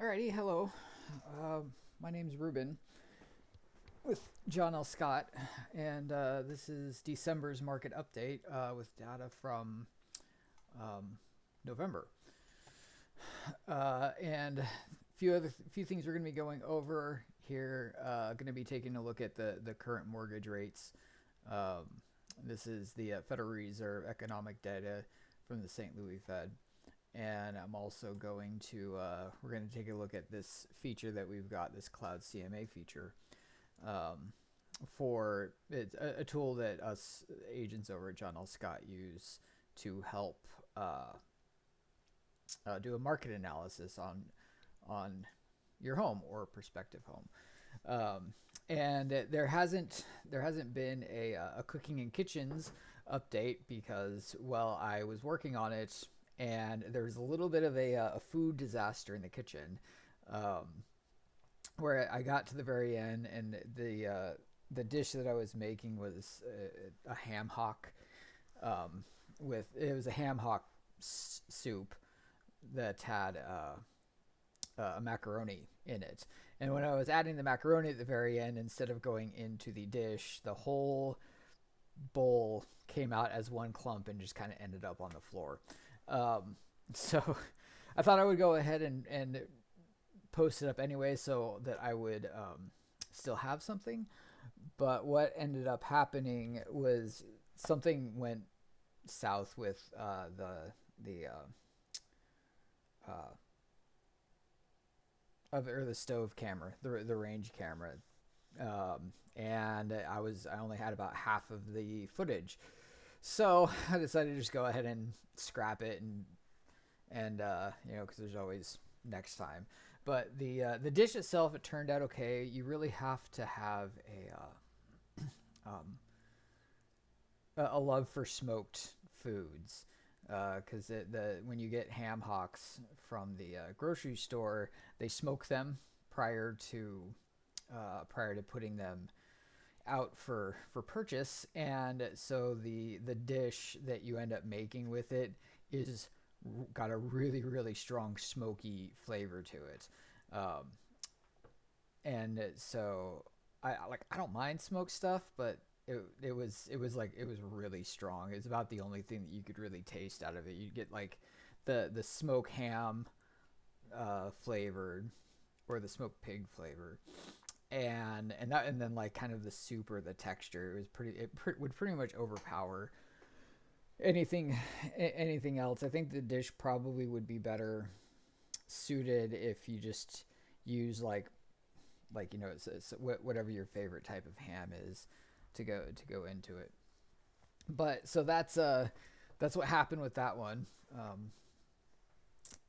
Alrighty, hello. My name's Ruben with John L. Scott, and this is December's market update with data from um, November. And a few things we're going to be going over here. Going to be taking a look at the current mortgage rates. Um, this is the Federal Reserve economic data from the St. Louis Fed. And I'm also going to we're going to take a look at this feature that we've got, this cloud CMA feature. um, for it's a tool that us agents over at John L. Scott use to help do a market analysis on your home or prospective home. And there hasn't been a cooking in kitchens update because, well, I was working on it and there was a little bit of a food disaster in the kitchen, um, where I got to the very end and the dish that I was making was a ham hock, with it was a ham hock soup that had a macaroni in it. And when I was adding the macaroni at the very end, instead of going into the dish, the whole bowl came out as one clump and just kind of ended up on the floor. So I thought I would go ahead and post it up anyway so that I would still have something. But what ended up happening was something went south with uh, or the stove camera, the range camera, and I only had about half of the footage, so I decided to just go ahead and scrap it and because there's always next time. But the dish itself, it turned out okay. You really have to have a love for smoked foods, because the when you get ham hocks from the grocery store, they smoke them prior to putting them out for purchase, and so the dish that you end up making with it is got a really strong smoky flavor to it. Um, and so I don't mind smoked stuff, but it was really strong. It's about the only thing that you could really taste out of it. You get like the smoked ham flavored, or the smoked pig flavor, and then like kind of the soup or the texture. It was would pretty much overpower anything anything else. I think the dish probably would be better suited if you just use it's whatever your favorite type of ham is to go into it. But so that's what happened with that one.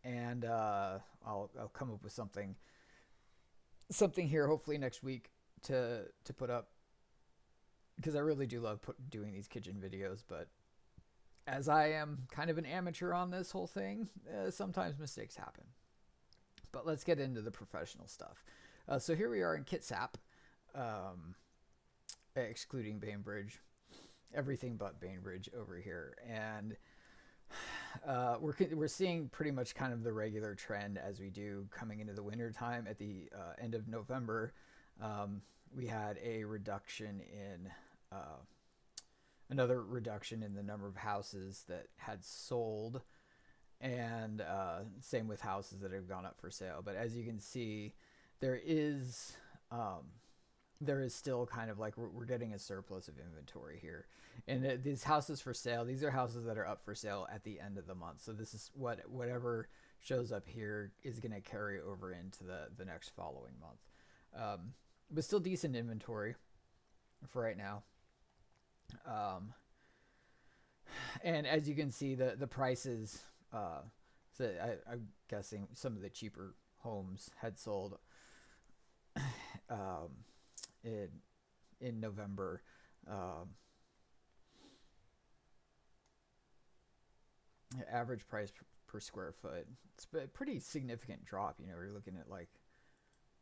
And I'll come up with something here hopefully next week to put up, because I really do love doing these kitchen videos. But as I am kind of an amateur on this whole thing, sometimes mistakes happen. But let's get into the professional stuff. So here we are in Kitsap, um, excluding Bainbridge, everything but Bainbridge over here, and we're seeing pretty much kind of the regular trend as we do coming into the winter time. At the end of November, we had a reduction in another reduction in the number of houses that had sold, and same with houses that have gone up for sale. But as you can see, there is um, there is still kind of like we're getting a surplus of inventory here, and these houses for sale, these are houses that are up for sale at the end of the month. So this is whatever shows up here is going to carry over into the next following month. But still decent inventory for right now. um, and as you can see, the prices, I'm guessing some of the cheaper homes had sold um, in November. Um, Average price per square foot, it's a pretty significant drop. You're looking at like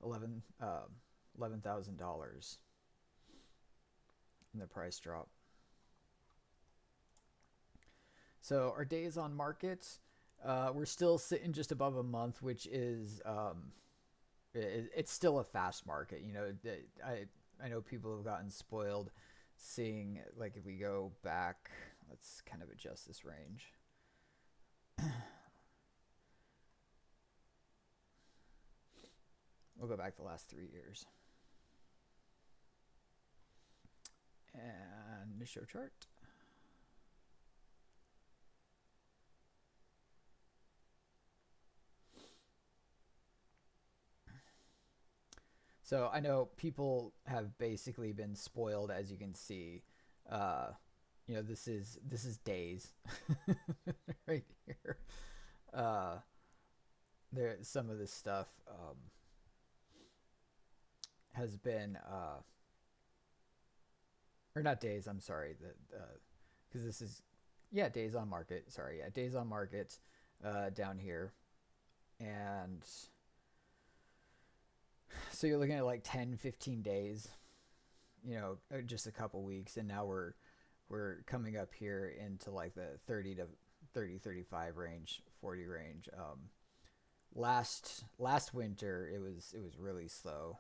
11,000 in the price drop. So our days on market, We're still sitting just above a month, which is it's still a fast market. I know people have gotten spoiled seeing, like, if we go back, let's kind of adjust this range. We'll go back the last 3 years and show chart. So I know people have basically been spoiled, as you can see. Uh, this is days right here. Uh, there, some of this stuff has been, or not days. I'm sorry, because this is, yeah, days on market. Sorry, yeah, days on market down here, and so you're looking at like 10, 15 days, just a couple weeks, and now we're coming up here into like the 30 to 35 range, 40 range. Last winter it was really slow,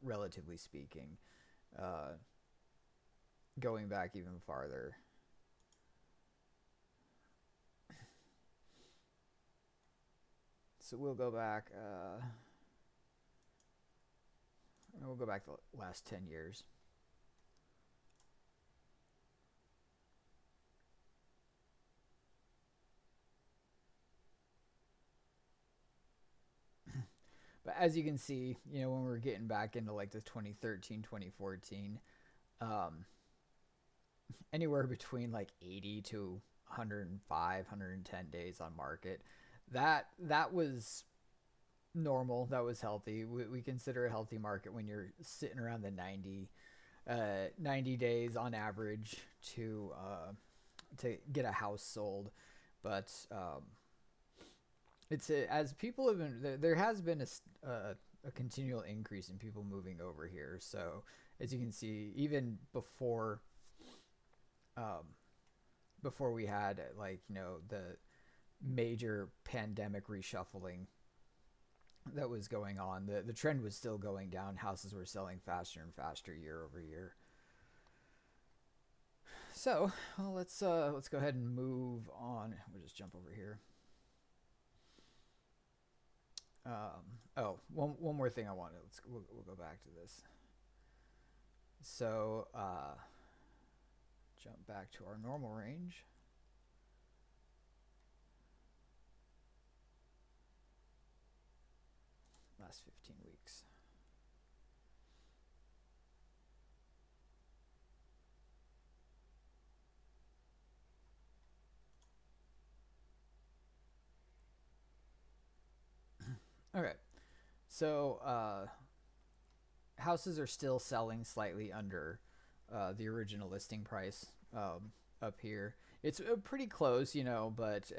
relatively speaking. Uh, Going back even farther, so we'll go back the last 10 years. But as you can see, when we're getting back into like the 2013, 2014, um, anywhere between like 80 to 105, 110 days on market. That was normal. That was healthy. We consider a healthy market when you're sitting around the 90 days on average to get a house sold. But as people have been, there has been a continual increase in people moving over here. So as you can see, even um, before we had, like, the major pandemic reshuffling that was going on, the trend was still going down. Houses were selling faster and faster year over year. So, well, let's go ahead and move on. We'll just jump over here. One more thing I wanted. We'll go back to this. So, jump back to our normal range. Last 15 weeks. Okay. So, houses are still selling slightly under the original listing price up here. It's pretty close, but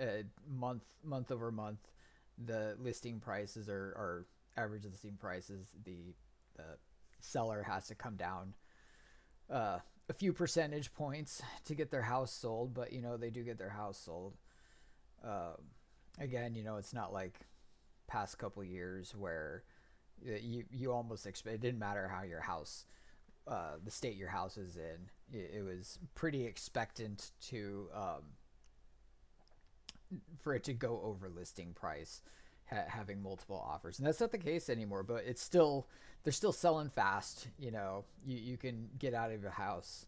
month over month, the listing prices are average listing prices. The seller has to come down a few percentage points to get their house sold, but they do get their house sold. Uh, Again, it's not like past couple years where you almost expect, it didn't matter how your house, the state your house is in, it was pretty expectant to for it to go over listing price, having multiple offers, and that's not the case anymore. But it's still, they're still selling fast. You can get out of a house.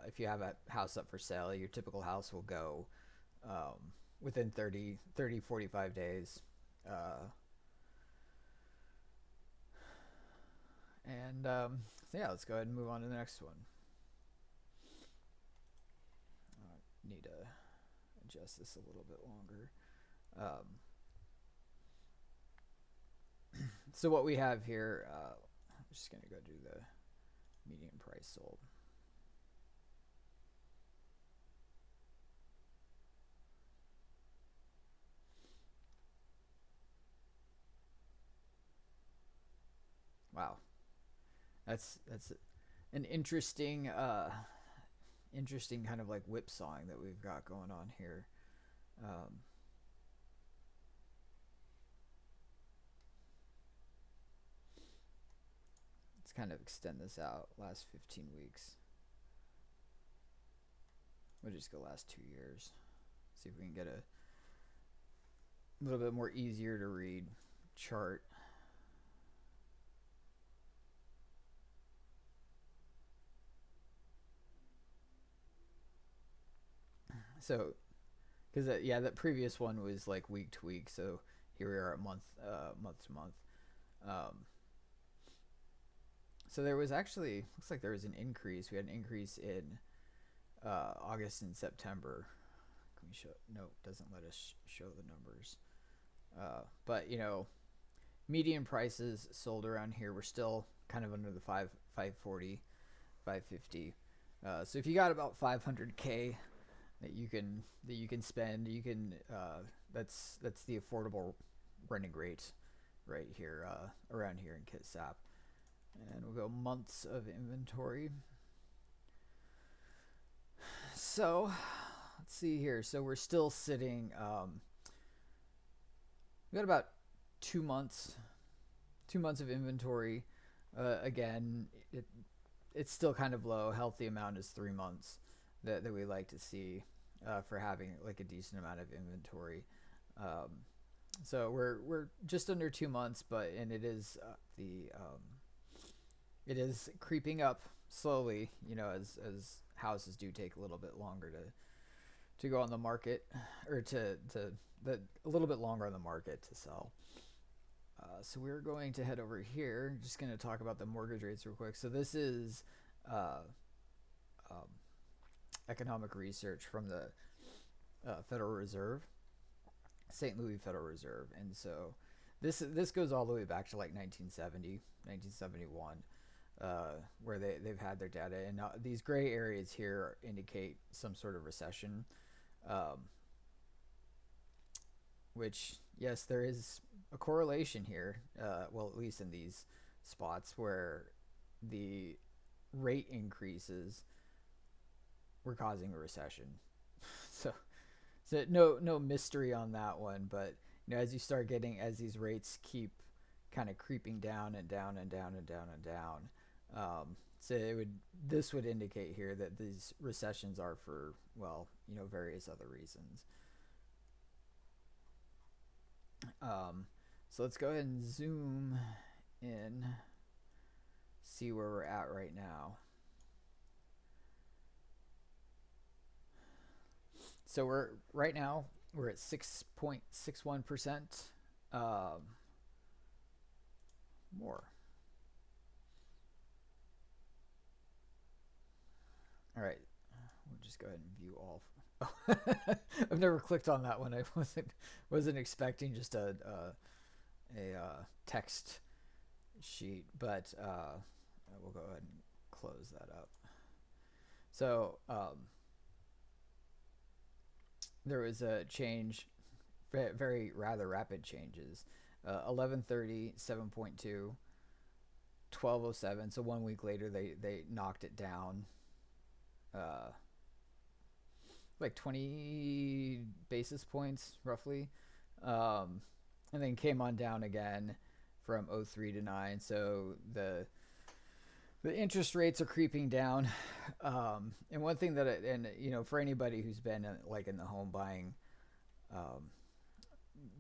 If you have a house up for sale, your typical house will go within 45 days. Uh, so yeah, let's go ahead and move on to the next one. Need to adjust this a little bit longer. Um, so what we have here, I'm just going to go do the median price sold. Wow, that's an interesting interesting kind of like whipsawing that we've got going on here. Um, let's kind of extend this out last 15 weeks. We'll just go last 2 years. See if we can get a little bit more easier to read chart. So, because that previous one was like week to week. So here we are at month to month. Um, so there was actually looks like there was an increase. We had an increase in August and September. Can we show? No, it doesn't let us show the numbers. But median prices sold around here were still kind of under the 540, 550. So if you got about 500K that you can spend, you can that's the affordable renting rate right here around here in Kitsap. And we'll go months of inventory. So let's see here. So we're still sitting. We got about 2 months, 2 months of inventory. Again, it's still kind of low. Healthy amount is 3 months that we like to see for having like a decent amount of inventory. So we're just under 2 months, and it is it is creeping up slowly. As houses do take a little bit longer to go on the market, or a little bit longer on the market to sell. So we're going to head over here. Just going to talk about the mortgage rates real quick. So this is uh, um, economic research from the Federal Reserve, St. Louis Federal Reserve, and so this goes all the way back to like 1970, 1971, where they've had their data, and these gray areas here indicate some sort of recession, which yes, there is a correlation here. Well, at least in these spots where the rate increases were causing a recession. so no mystery on that one, but as you start getting, as these rates keep kind of creeping down and down and down and down and down, so this would indicate here that these recessions are for, well, various other reasons. So let's go ahead and zoom in, see where we're at right now. So we're at 6.61%. More. All right, we'll just go ahead and view all. I've never clicked on that one. I wasn't expecting just a text sheet, but we'll go ahead and close that up. So there was a change, very rather rapid changes. 11:30, 7.2, 12:07. So 1 week later, they knocked it down, like 20 basis points roughly, and then came on down again from 03 to 9. So the interest rates are creeping down, and one thing that for anybody who's been like in the home buying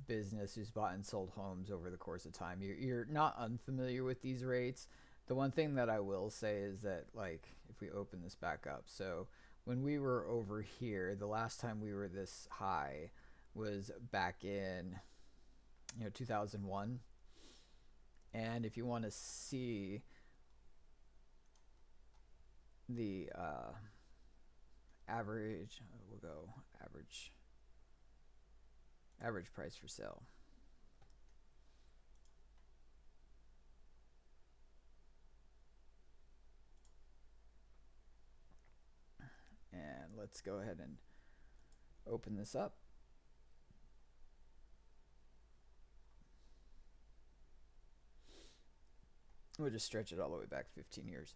business, who's bought and sold homes over the course of time, you're not unfamiliar with these rates. The one thing that I will say is that, like, if we open this back up, so when we were over here, the last time we were this high was back in 2001. And if you want to see the average, we'll go average price for sale. And let's go ahead and open this up. We'll just stretch it all the way back 15 years.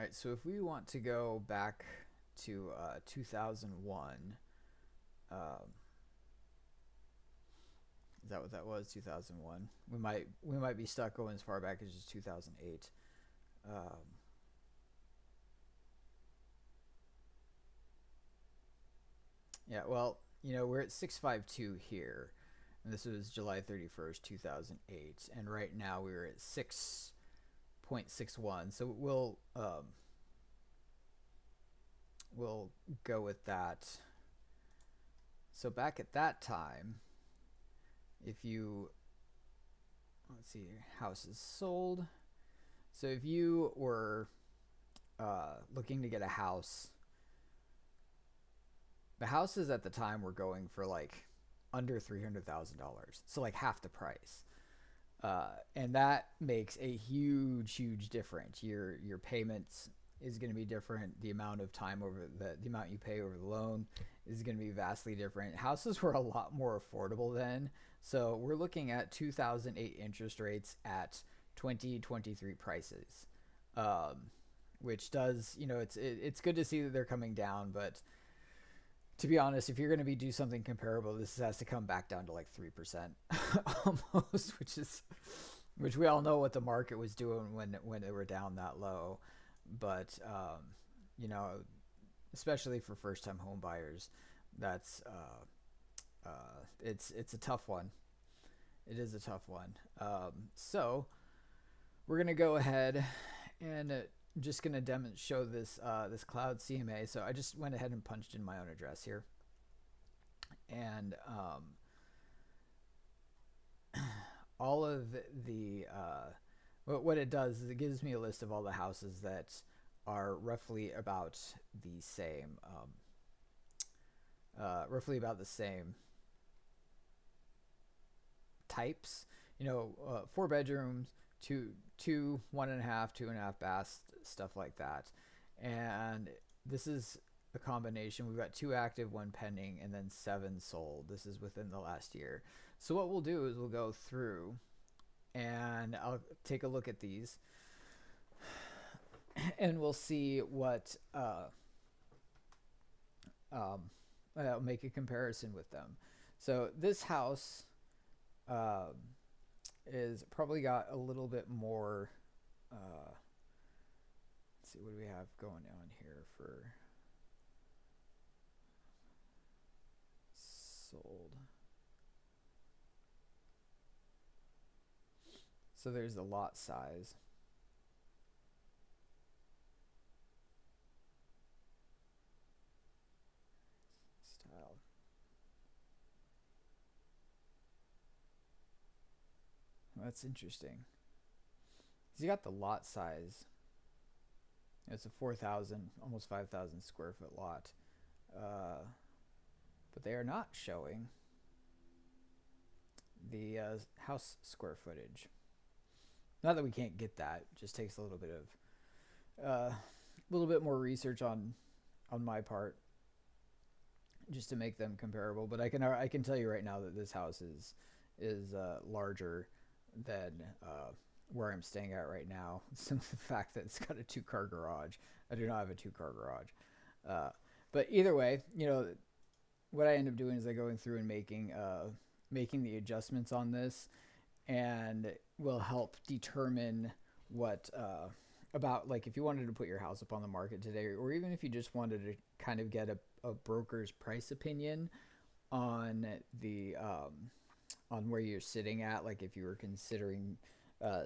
right, so if we want to go back to 2001, um, is that what that was? 2001. We might be stuck going as far back as just 2008. Um, yeah, well, we're at 652 here, and this was July 31st, 2008, and right now we're at 6.61. So we'll go with that. So back at that time, if you let's see, houses sold. So if you were looking to get a house, the houses at the time were going for like under $300,000, so like half the price. And that makes a huge difference. Your payments is going to be different. The amount of time over the amount you pay over the loan is going to be vastly different. Houses were a lot more affordable then. So we're looking at 2008 interest rates at 2023 prices, which does, it's good to see that they're coming down. But to be honest, if you're going to do something comparable, this has to come back down to like 3% almost, which we all know what the market was doing when they were down that low. But you know, especially for first-time home buyers, that's it's a tough one. It is a tough one. So we're gonna go ahead and just gonna show this this cloud CMA. So I just went ahead and punched in my own address here, and all of the what it does is it gives me a list of all the houses that are roughly about the same, types. 4 bedrooms, two 1.5, 2.5 baths, stuff like that. And this is a combination. We've got 2 active, 1 pending, and then 7 sold. This is within the last year. So what we'll do is we'll go through and I'll take a look at these, and we'll see what I'll make a comparison with them. So this house is probably got a little bit more. Let's see, what do we have going on here for sold? So there's the lot size. Style. That's interesting. You got the lot size. It's a 4,000, almost 5,000 square foot lot. But they are not showing the house square footage. Not that we can't get that, it just takes a little bit more research on my part, just to make them comparable. But I can tell you right now that this house is larger than where I'm staying at right now. Since the fact that it's got a 2-car garage. I do not have a 2-car garage. But either way, what I end up doing is going through and making the adjustments on this, and will help determine what about, like, if you wanted to put your house up on the market today, or even if you just wanted to kind of get a broker's price opinion on the on where you're sitting at, like if you were considering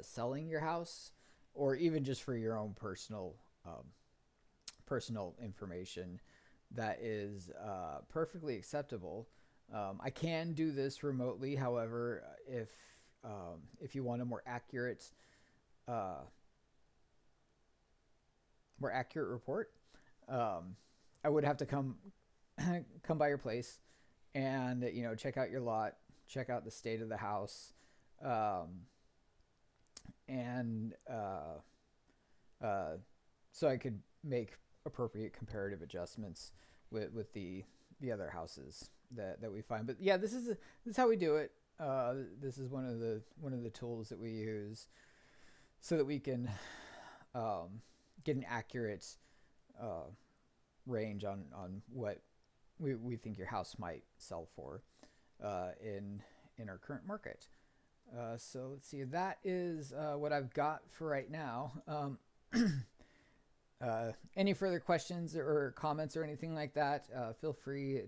selling your house, or even just for your own personal information, that is perfectly acceptable. I can do this remotely. However, if you want a more accurate report, I would have to come by your place and check out your lot, check out the state of the house, and so I could make appropriate comparative adjustments with the other houses that we find. But yeah, this is how we do it. This is one of the tools that we use so that we can get an accurate uh, range on what we think your house might sell for in our current market. So let's see. That is what I've got for right now. Any further questions or comments or anything like that? Feel free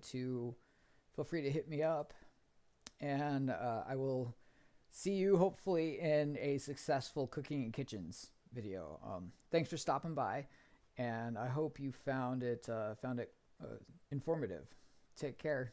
to hit me up, and I will see you hopefully in a successful cooking in kitchens video. Thanks for stopping by, and I hope you found it informative. Take care.